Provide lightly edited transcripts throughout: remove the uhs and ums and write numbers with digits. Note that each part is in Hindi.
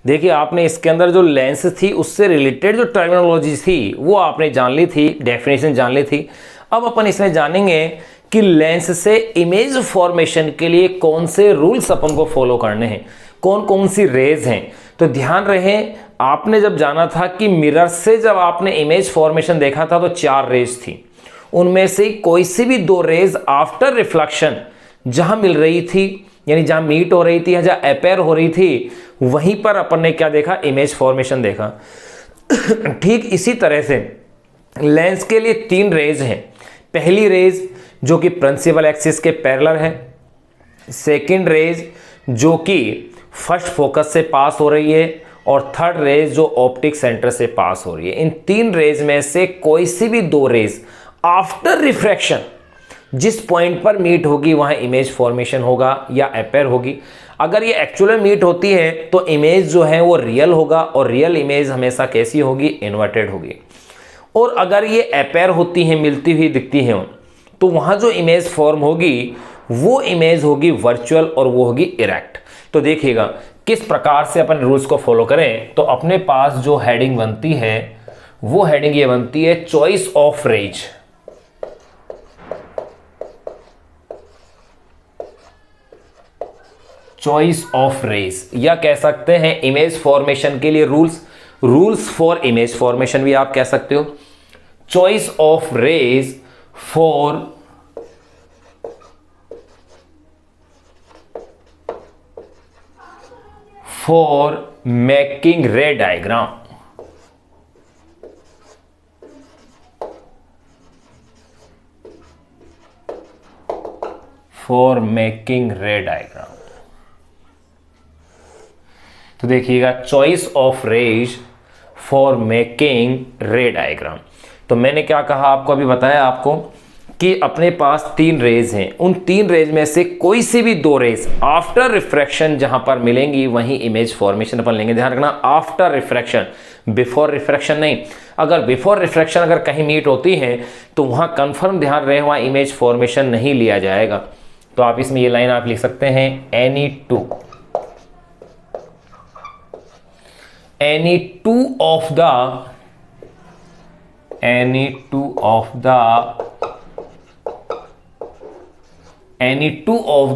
देखिए आपने इसके अंदर जो लेंस थी उससे रिलेटेड जो टर्मिनोलॉजी थी वो आपने जान ली थी, डेफिनेशन जान ली थी। अब अपन इसमें जानेंगे कि लेंस से इमेज फॉर्मेशन के लिए कौन से रूल्स अपन को फॉलो करने हैं, कौन कौन सी रेज हैं। तो ध्यान रहे, आपने जब जाना था कि मिरर से जब आपने इमेज फॉर्मेशन देखा था तो 4 रेज थी, उनमें से कोई सी भी 2 रेज आफ्टर रिफ्लेक्शन जहां मिल रही थी, यानी जहां मीट हो रही थी या जहां अपेयर हो रही थी, वहीं पर अपन ने क्या देखा, इमेज फॉर्मेशन देखा। ठीक इसी तरह से लेंस के लिए 3 रेज हैं। पहली रेज जो कि प्रिंसिपल एक्सिस के पैरेलल है, सेकंड रेज जो कि फर्स्ट फोकस से पास हो रही है, और थर्ड रेज जो ऑप्टिक सेंटर से पास हो रही है। इन 3 रेज में से कोई सी भी 2 रेज आफ्टर रिफ्रैक्शन जिस पॉइंट पर मीट होगी वहां इमेज फॉर्मेशन होगा या अपेयर होगी। अगर ये एक्चुअल मीट होती है तो इमेज जो है वो रियल होगा, और रियल इमेज हमेशा कैसी होगी, इन्वर्टेड होगी। और अगर ये अपेयर होती है, मिलती हुई दिखती है, तो वहां जो इमेज फॉर्म होगी वो इमेज होगी वर्चुअल और वो होगी इरेक्ट। तो देखिएगा किस प्रकार से अपन रूल्स को फॉलो करें। तो अपने पास जो हेडिंग बनती है वो हेडिंग ये बनती है, choice of rays. Choice of rays, या कह सकते हैं इमेज फॉर्मेशन के लिए रूल्स फॉर इमेज फॉर्मेशन भी आप कह सकते हो। Choice of rays for making ray diagram. For making ray diagram. तो देखिएगा, choice of rays for making ray diagram. तो मैंने क्या कहा आपको, अभी बताया आपको कि अपने पास 3 रेज हैं। उन 3 रेज में से कोई सी भी 2 रेज आफ्टर रिफ्रैक्शन जहां पर मिलेंगी वहीं इमेज फॉर्मेशन अपन लेंगे। ध्यान रखना, आफ्टर रिफ्रैक्शन, बिफोर रिफ्रैक्शन नहीं। अगर बिफोर रिफ्रैक्शन अगर कहीं मीट होती है तो वहां कंफर्म ध्यान रहे वहां इमेज फॉर्मेशन नहीं लिया जाएगा। तो आप इसमें ये लाइन आप लिख सकते हैं, any two of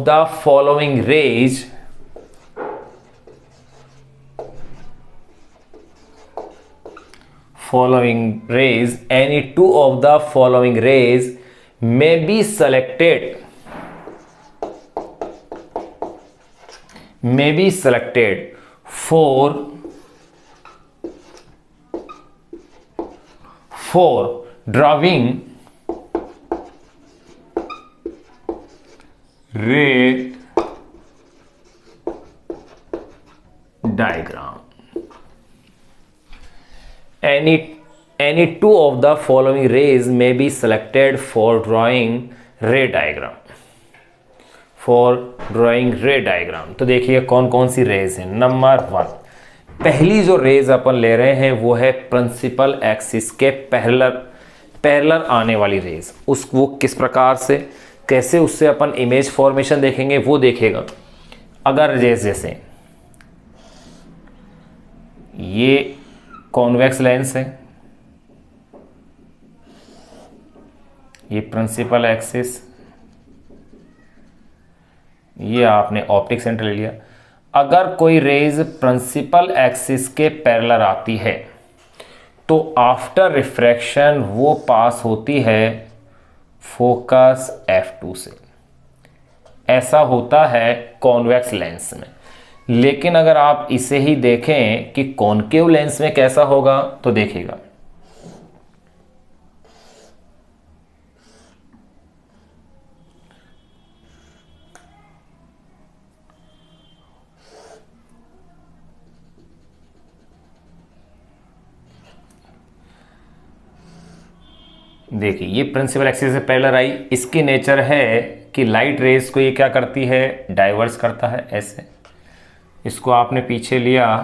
the following rays any two of the following rays may be selected for drawing ray diagram. Any two of the following rays may be selected for drawing ray diagram. तो देखिए कौन कौन सी रेज हैं। नंबर 1, पहली जो रेज अपन ले रहे हैं वो है प्रिंसिपल एक्सिस के पैरेलल आने वाली रेज। वो किस प्रकार से, कैसे उससे अपन इमेज फॉर्मेशन देखेंगे वो देखेगा। अगर जैसे ये कॉन्वेक्स लेंस है, ये प्रिंसिपल एक्सिस, ये आपने ऑप्टिक सेंटर ले लिया। अगर कोई रेज प्रिंसिपल एक्सिस के पैरेलल आती है तो आफ्टर रिफ्रैक्शन वो पास होती है फोकस F2 से। ऐसा होता है कॉन्वेक्स लेंस में। लेकिन अगर आप इसे ही देखें कि कॉनकेव लेंस में कैसा होगा, तो देखिएगा देखिए ये प्रिंसिपल एक्सिस से पैरेलल आई। इसकी नेचर है कि लाइट रेज को ये क्या करती है, डाइवर्स करता है। ऐसे इसको आपने पीछे लिया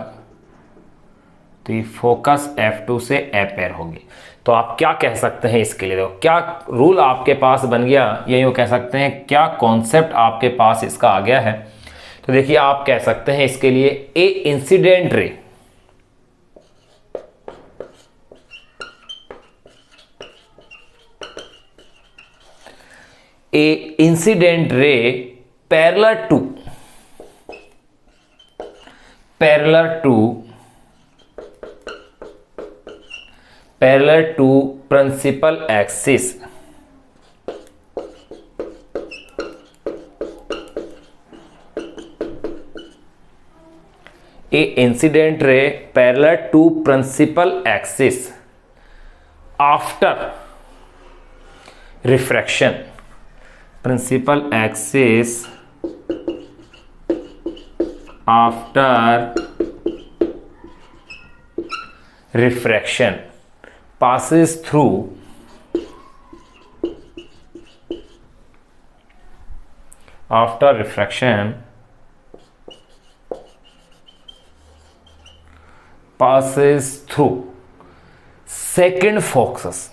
तो ये फोकस F2 से अपेयर होगी। तो आप क्या कह सकते हैं इसके लिए, देखो क्या रूल आपके पास बन गया, यही वो कह सकते हैं क्या कॉन्सेप्ट आपके पास इसका आ गया है तो देखिए आप कह सकते हैं इसके लिए a incident ray, a incident ray parallel to principal axis, a incident ray parallel to principal axis after refraction, principal axis after refraction passes through after refraction passes through second focus,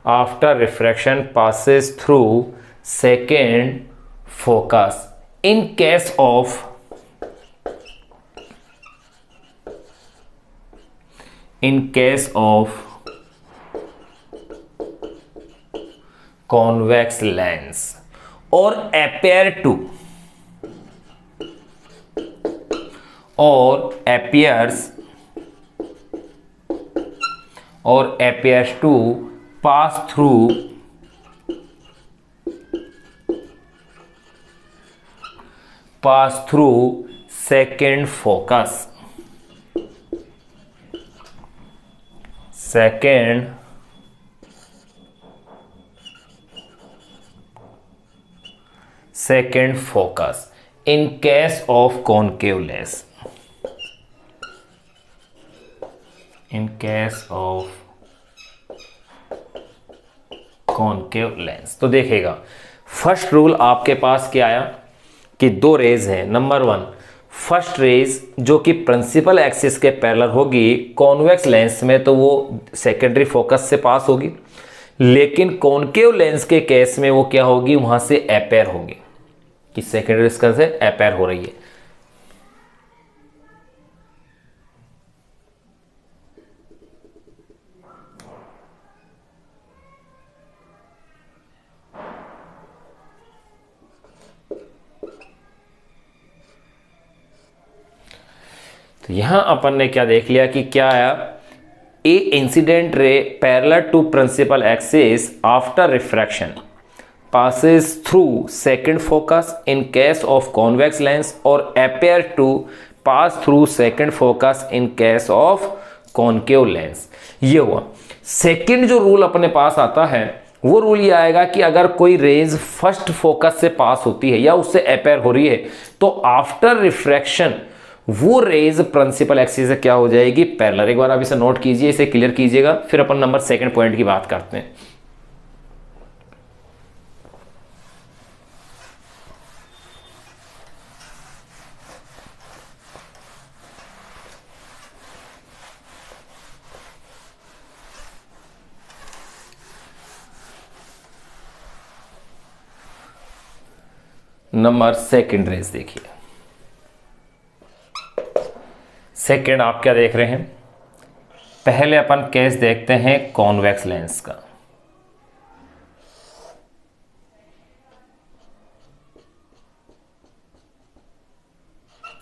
after refraction passes through second focus in case of convex lens or appears to pass through second focus, second focus in case of concave lens, in case of concave lens। तो देखिएगा फर्स्ट रूल आपके पास क्या आया कि दो रेज हैं। नंबर वन, फर्स्ट रेज जो कि प्रिंसिपल एक्सिस के पैरेलल होगी कॉन्वेक्स लेंस में तो वो सेकेंडरी फोकस से पास होगी, लेकिन कॉनकेव लेंस के केस में वो क्या होगी, वहां से अपेयर होगी कि सेकेंडरी इसका से अपेयर हो रही है। तो यहां अपन ने क्या देख लिया कि क्या आया, a incident ray parallel to principal axis after refraction passes through second focus in case of convex lens or appear to pass through second focus in case of concave lens। ये हुआ सेकंड जो रूल अपने पास आता है, वो रूल ये आएगा कि अगर कोई रेज फर्स्ट फोकस से पास होती है या उससे अपेयर हो रही है तो आफ्टर रिफ्रैक्शन वो रेज प्रिंसिपल एक्सिस से क्या हो जाएगी, पैरेलल। एक बार आप इसे नोट कीजिए, इसे क्लियर कीजिएगा, फिर अपन नंबर सेकंड पॉइंट की बात करते हैं। नंबर सेकंड रेज देखिए, सेकंड आप क्या देख रहे हैं, पहले अपन केस देखते हैं कॉन्वेक्स लेंस का।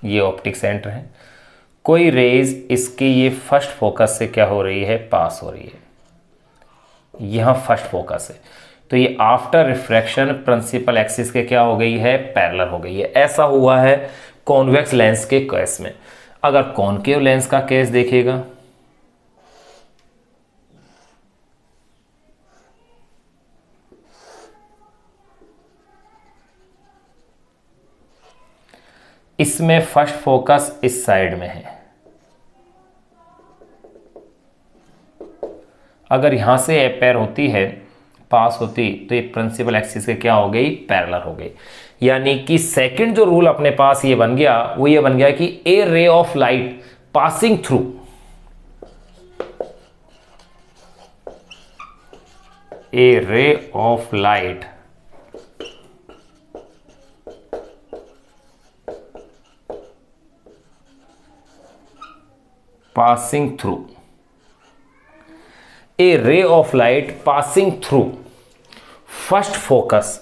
ये ऑप्टिक सेंटर है, कोई रेज इसके ये फर्स्ट फोकस से क्या हो रही है, पास हो रही है, यहां फर्स्ट फोकस है, तो ये आफ्टर रिफ्रैक्शन प्रिंसिपल एक्सिस के क्या हो गई है, पैरेलल हो गई है। ऐसा हुआ है कॉन्वेक्स लेंस के केस में। अगर कॉनकेव लेंस का केस देखिएगा, इसमें फर्स्ट फोकस इस साइड में है, अगर यहां से अपेयर होती है, पास होती, तो ये प्रिंसिपल एक्सिस के क्या हो गई, पैरेलल हो गई। यानी कि सेकंड जो रूल अपने पास ये बन गया, वो ये बन गया कि a ray of light passing through a ray of light passing through, a ray of light passing through first focus,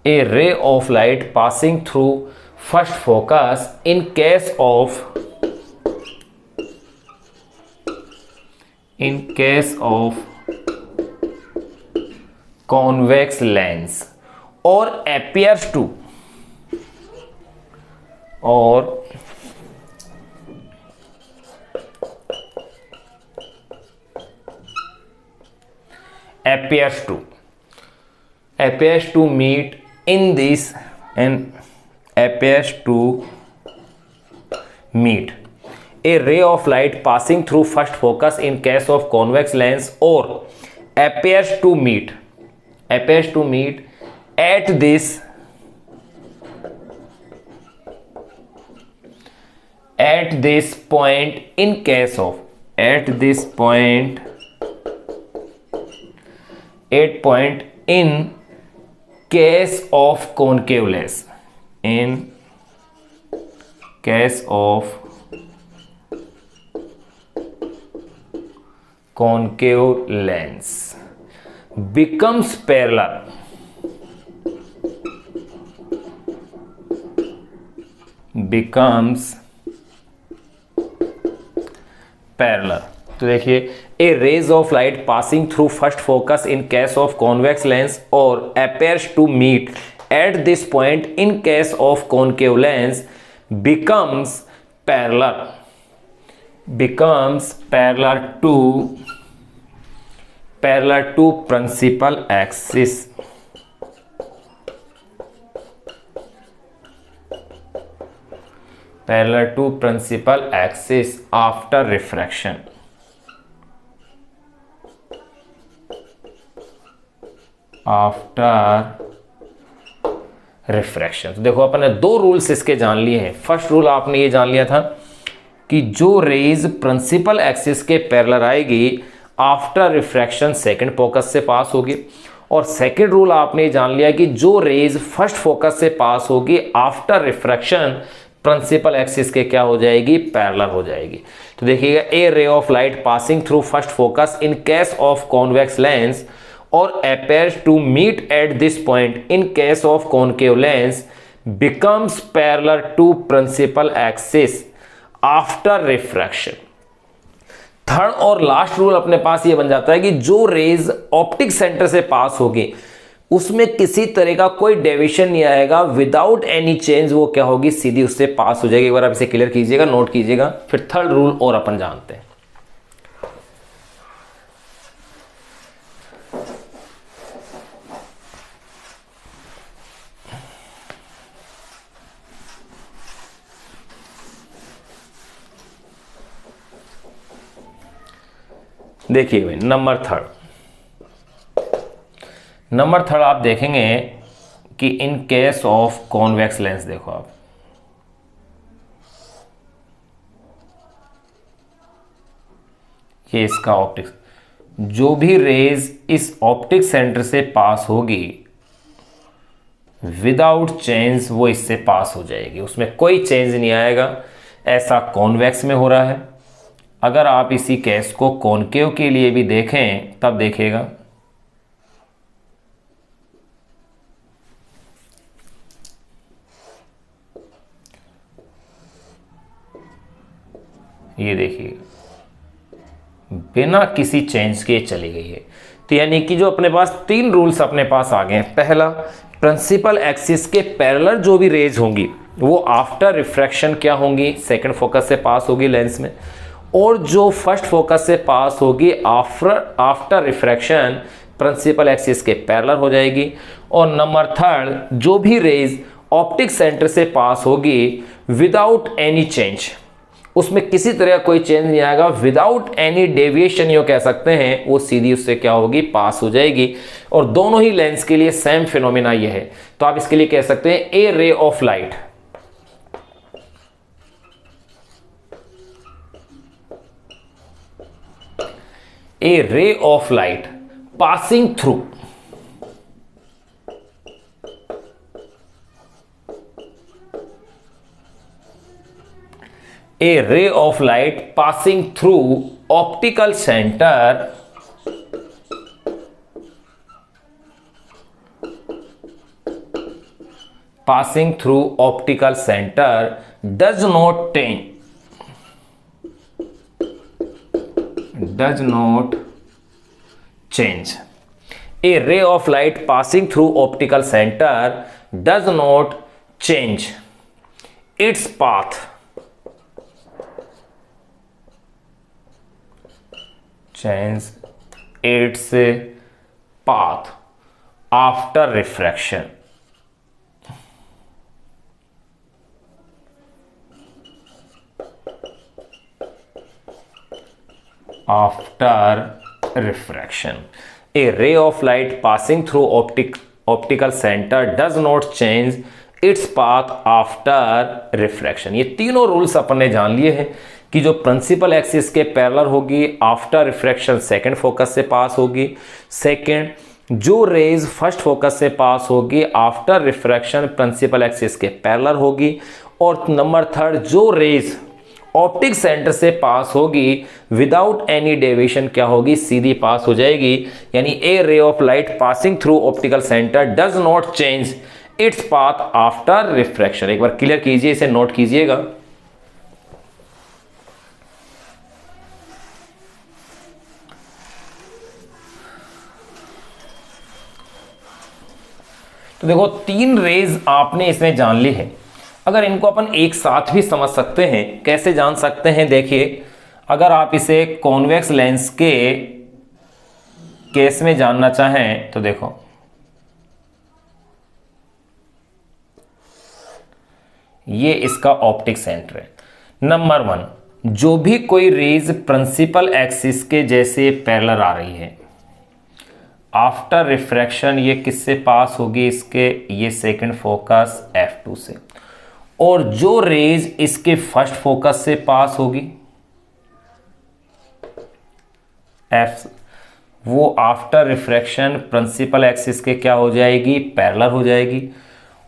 a ray of light passing through first focus in case of convex lens or appears to meet in this and appears to meet a ray of light passing through first focus in case of convex lens or appears to meet at this point in case of in case of concave lens, in case of concave lens becomes parallel, तो देखिए a rays of light passing through first focus in case of convex lens और appears to meet at this point in case of concave lens becomes parallel to principal axis after refraction. तो देखो अपन ने दो रूल्स इसके जान लिए हैं। फर्स्ट रूल आपने ये जान लिया था कि जो रेज प्रिंसिपल एक्सिस के पैरेलल आएगी आफ्टर रिफ्रैक्शन सेकंड फोकस से पास होगी, और सेकंड रूल आपने ये जान लिया कि जो रेज फर्स्ट फोकस से पास होगी आफ्टर रिफ्रैक्शन प्रिंसिपल एक्सिस के क्या हो जाएगी, पैरेलल हो जाएगी। तो देखिएगा a ray of light passing through first focus in case of convex lens or appears to meet at this point in case of concave lens becomes parallel to principal axis after refraction. Third और लास्ट रूल अपने पास ये बन जाता है कि जो रेज ऑप्टिक सेंटर से पास होगी उसमें किसी तरह का कोई डेविएशन नहीं आएगा, विदाउट एनी चेंज वो क्या होगी, सीधी उससे पास हो जाएगी। एक बार आप इसे क्लियर कीजिएगा, नोट कीजिएगा, फिर थर्ड रूल और अपन जानते हैं। देखिए भाई नंबर थर्ड आप देखेंगे कि इन केस ऑफ कॉन्वेक्स लेंस, देखो आप ये इसका ऑप्टिक्स, जो भी रेज इस ऑप्टिक सेंटर से पास होगी विदाउट चेंज वो इससे पास हो जाएगी, उसमें कोई चेंज नहीं आएगा। ऐसा कॉन्वेक्स में हो रहा है। अगर आप इसी केस को कॉनकेव के लिए भी देखें तब देखिएगा ये देखिए बिना किसी चेंज के चली गई है। तो यानी कि जो अपने पास तीन रूल्स अपने पास आ गए हैं। पहला, प्रिंसिपल एक्सिस के पैरेलल जो भी रेज होंगी वो आफ्टर रिफ्रैक्शन क्या होंगी, सेकंड फोकस से पास होगी लेंस में, और जो फर्स्ट फोकस से पास होगी आफ्टर रिफ्रैक्शन प्रिंसिपल एक्सिस के पैरेलल हो जाएगी। और नंबर थर्ड, जो भी रेज ऑप्टिक सेंटर से पास होगी विदाउट एनी चेंज, उसमें किसी तरह कोई चेंज नहीं आएगा, विदाउट एनी डेविएशन यो कह सकते हैं, वो सीधी उससे क्या होगी, पास हो जाएगी। और दोनों ही लेंस के लिए सेम फिनोमिना ये है। तो आप इसके लिए कह सकते हैं ए ray of light A ray of light passing through a ray of light passing through optical center does not change. A ray of light passing through optical center does not change its path after refraction. A ray of light passing through optical center does not change its path after refraction. ये तीनों रूल्स अपन ने जान लिए हैं कि जो प्रिंसिपल एक्सिस के पैरेलल होगी आफ्टर रिफ्रैक्शन सेकंड फोकस से पास होगी, सेकंड जो रेज फर्स्ट फोकस से पास होगी आफ्टर रिफ्रैक्शन प्रिंसिपल एक्सिस के पैरेलल होगी, और नंबर थर्ड जो रेज ऑप्टिक सेंटर से पास होगी विदाउट एनी डेविएशन क्या होगी, सीधी पास हो जाएगी। यानी a ray of light passing through optical centre does not change its path after refraction. एक बार क्लियर कीजिए, इसे नोट कीजिएगा। तो देखो तीन रेज आपने इसमें जान ली है। अगर इनको अपन एक साथ भी समझ सकते हैं, कैसे जान सकते हैं, देखिए अगर आप इसे कॉन्वेक्स लेंस के केस में जानना चाहें तो देखो ये इसका ऑप्टिक सेंटर है। नंबर वन, जो भी कोई रेज प्रिंसिपल एक्सिस के जैसे पैरेलल आ रही है आफ्टर रिफ्रैक्शन ये किससे पास होगी, इसके ये सेकंड फोकस F2 से, और जो रेज इसके फर्स्ट फोकस से पास होगी F, वो आफ्टर रिफ्रैक्शन प्रिंसिपल एक्सिस के क्या हो जाएगी, पैरेलल हो जाएगी।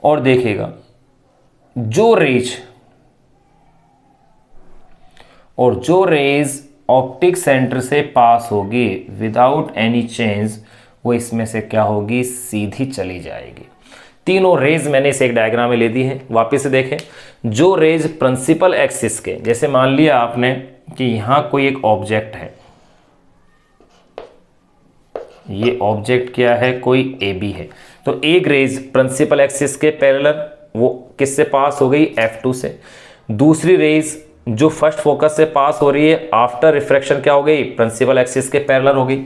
और देखिएगा जो रेज ऑप्टिक सेंटर से पास होगी विदाउट एनी चेंज वो इसमें से क्या होगी, सीधी चली जाएगी। तीनों रेज मैंने इसे एक डायग्राम में ले दी है। वापस से देखें, जो रेज प्रिंसिपल एक्सिस के, जैसे मान लिया आपने कि यहां कोई एक ऑब्जेक्ट है, ये ऑब्जेक्ट क्या है, कोई AB है, तो एक रेज प्रिंसिपल एक्सिस के पैरेलल वो किससे पास हो गई, F2 से। दूसरी रेज जो फर्स्ट फोकस से पास हो रही है आफ्टर रिफ्रैक्शन क्या हो गई, प्रिंसिपल एक्सिस के पैरेलल हो गई।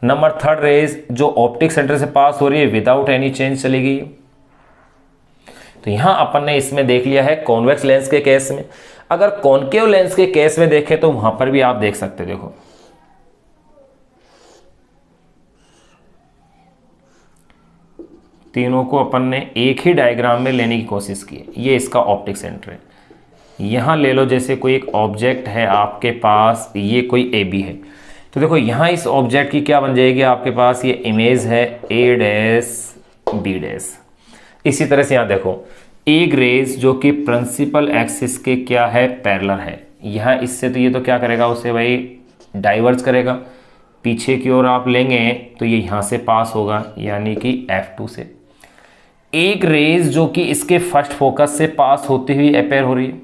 नंबर थर्ड रेज जो ऑप्टिक सेंटर से पास हो रही है विदाउट एनी चेंज चली गई। तो यहां अपन ने इसमें देख लिया है कॉन्वेक्स लेंस के केस में। अगर कॉनकेव लेंस के केस में देखें तो वहां पर भी आप देख सकते, देखो तीनों को अपन ने एक ही डायग्राम में लेने की कोशिश की है। ये इसका ऑप्टिक सेंटर है। यहां ले लो, जैसे कोई एक ऑब्जेक्ट है आपके पास, ये कोई AB है, तो देखो यहां इस ऑब्जेक्ट की क्या बन जाएगी आपके पास, ये इमेज है A', B'। इसी तरह से यहां देखो एक रेज जो कि प्रिंसिपल एक्सिस के क्या है, पैरेलल है, यहां इससे तो ये तो क्या करेगा, उसे भाई डाइवर्ज करेगा, पीछे की ओर आप लेंगे तो ये यहां से पास होगा यानी कि F2 से। एक रेज जो कि इसके फर्स्ट फोकस से पास होती हुई अपेयर हो रही है,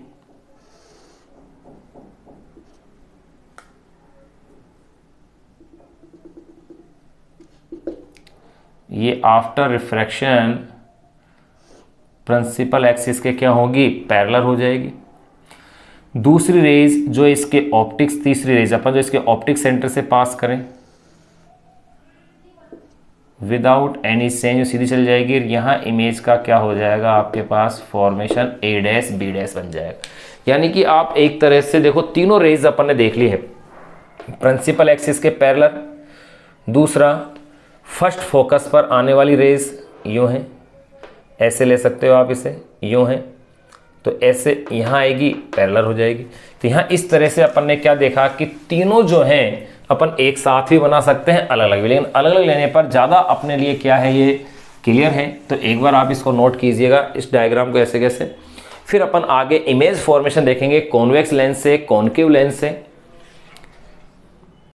ये आफ्टर रिफ्रैक्शन प्रिंसिपल एक्सिस के क्या होगी, पैरेलल हो जाएगी। दूसरी रेज जो इसके ऑप्टिक्स, तीसरी रेज अपन जो इसके ऑप्टिक सेंटर से पास करें विदाउट एनी चेंज सीधी चल जाएगी। यहां इमेज का क्या हो जाएगा आपके पास, फॉर्मेशन A', B' बन जाएगा। यानी कि आप एक तरह से देखो तीनों रेज अपन ने देख ली है, प्रिंसिपल एक्सिस के पैरेलल, दूसरा फर्स्ट फोकस पर आने वाली रेज यूं है, ऐसे ले सकते हो आप इसे, यूं है तो ऐसे यहां आएगी, पैरेलल हो जाएगी। तो यहां इस तरह से अपन ने क्या देखा कि तीनों जो हैं अपन एक साथ भी बना सकते हैं, अलग अलग भी, लेकिन अलग अलग लेने पर ज़्यादा अपने लिए क्या है ये क्लियर है। तो एक बार आप इसको नोट कीजिएगा इस डायग्राम को ऐसे कैसे। फिर अपन आगे इमेज फॉर्मेशन देखेंगे कॉन्वेक्स लेंस से, कॉनकेव लेंस से,